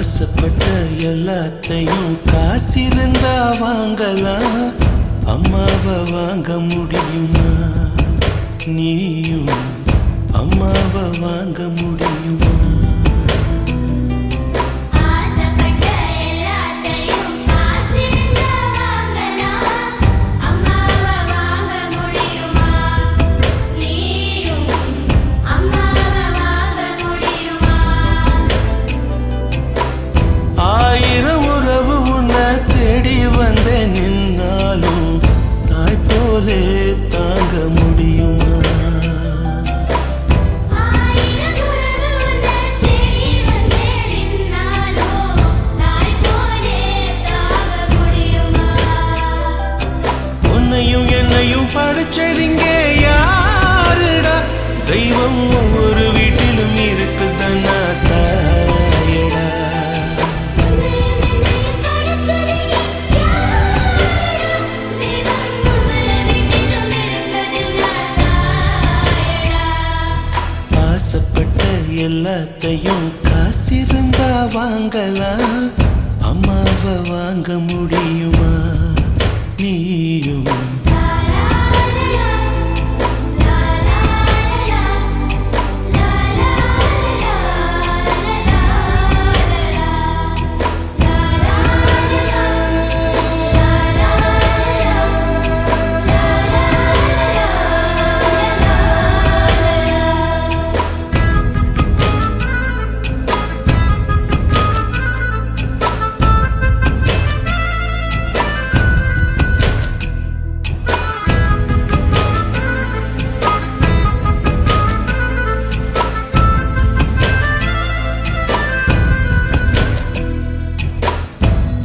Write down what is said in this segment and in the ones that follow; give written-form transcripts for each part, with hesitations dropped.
ஆசைப்பட்ட எல்லாத்தையும் காசிருந்தா வாங்கலாம், அம்மாவை வாங்க முடியுமா? நீயும் அம்மாவை வாங்க முடியுமா? தாங்க முடியுமா? உன்னையும் என்னையும் படைச்சதிங்க யாருடா? தெய்வம் ஒவ்வொரு வீட்டிலும் இருக்குதன்னா தாயடா. ஆசைப்பட்ட எல்லாத்தையும் காசிருந்தா வாங்கலாம், அம்மாவை வாங்க முடியுமா? நீயும்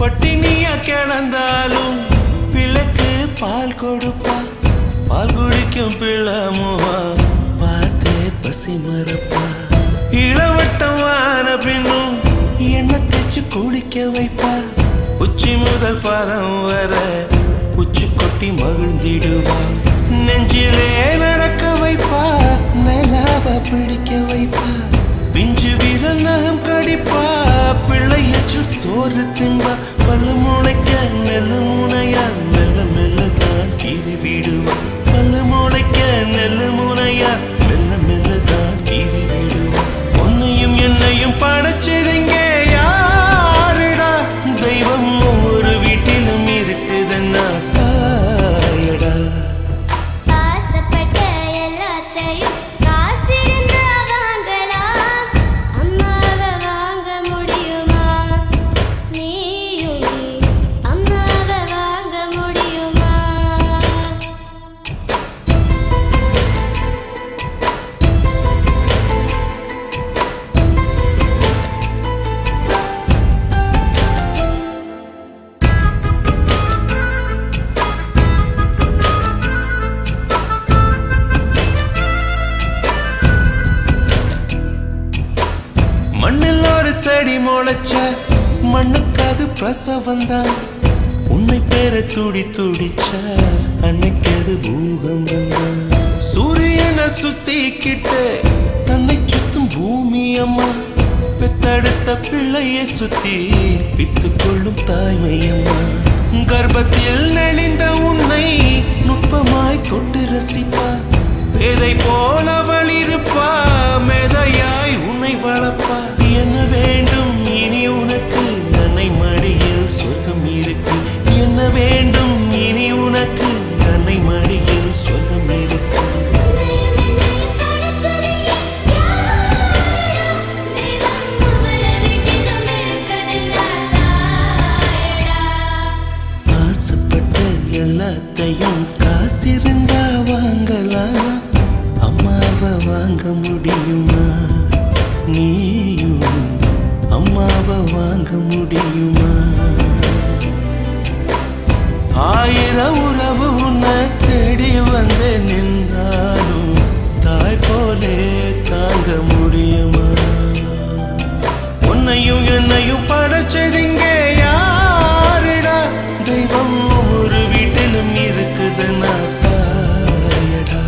பட்டினியா கிடந்தாலும் பிள்ளைக்கு பால் கொடுப்பா, பால் குடிக்கும் பிள்ளமுவா பார்த்தே பசி மறப்பா. இளவட்டமான பின்னும் எண்ணெய் தேய்ச்சி குளிக்க வைப்பா, உச்சி முதல் பாதம் வர உச்சி கொட்டி மகிழ்ந்திடுவா. நெஞ்சிலே நடக்க வைப்பா, நிலாவ பிடிக்க வைப்பா, பிஞ்சு வீரல் நகம் கடிப்பா, பிள்ளையச்சு சோறு தின்பா. பல்லு முளைக்க நெல்லு முனையா மெல்ல மெல்ல தான் கீறி விடுவா. பல்லு முளைக்க நெல்லு முனையா மெல்ல மெல்ல தான் கீறி விடுவா. உன்னையும் என்னையும் படைச்சதுங்க யாருடா? தெய்வம் ஒவ்வொரு வீட்டிலும் இருக்குதுன்னா தாயடா. மண்ணில் ஒரு செடி முளைச்ச மண்ணுக்கு அது பிரசவந்தான். உன்னை பேர துடி துடிச்ச அன்னைக்கு அது பூகம்பம் தான். சூரியனை சுத்திக்கிட்டு தன்னை சுத்தும் பூமி அம்மா, பெத்தெடுத்த பிள்ளையை சுத்தி பித்து கொள்ளும் தாய்மை அம்மா. கர்ப்பத்தில் நெளிந்த உன்னை நுட்பமாய் தொட்டு ரசிப்பா, பேதை போல வளிருப்பா, மேதையாய் உன்னை வளர்ப்பா. என்ன வேண்டும் இனி உனக்கு? அன்னை மடியில் சொர்க்கம் இருக்கு. என்ன வேண்டும் இனி உனக்கு? அன்னை மடியில் சொர்க்கம் இருக்கு. ஆசைப்பட்ட எல்லாத்தையும் காசிருந்தா வாங்கலாம், அம்மாவை வாங்க முடியுமா? நீயும் அம்மாவை வாங்க முடியுமா? ஆயிரம் உறவு உன்னை தேடி வந்து நின்னாலும் தாய் போலே தாங்க முடியுமா? உன்னையும் என்னையும் படைச்சதிங்க யாருடா? தெய்வம் ஒவ்வொரு வீட்டிலும் இருக்குதுன்னா தாயடா.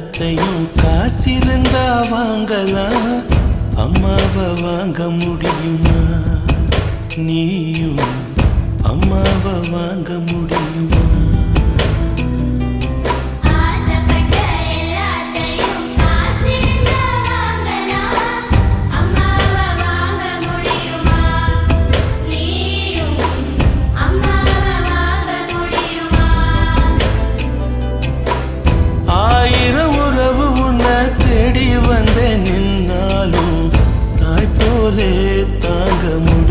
எல்லாத்தையும் காசிருந்தா வாங்கலாம், அம்மாவை வாங்க முடியுமா? நீயும் அம்மாவை வாங்க முடியுமா? ஆயிரம் உறவு உன்னை தேடி வந்தேன், நின்னாலும் தாய் போலே தாங்க முடியும்.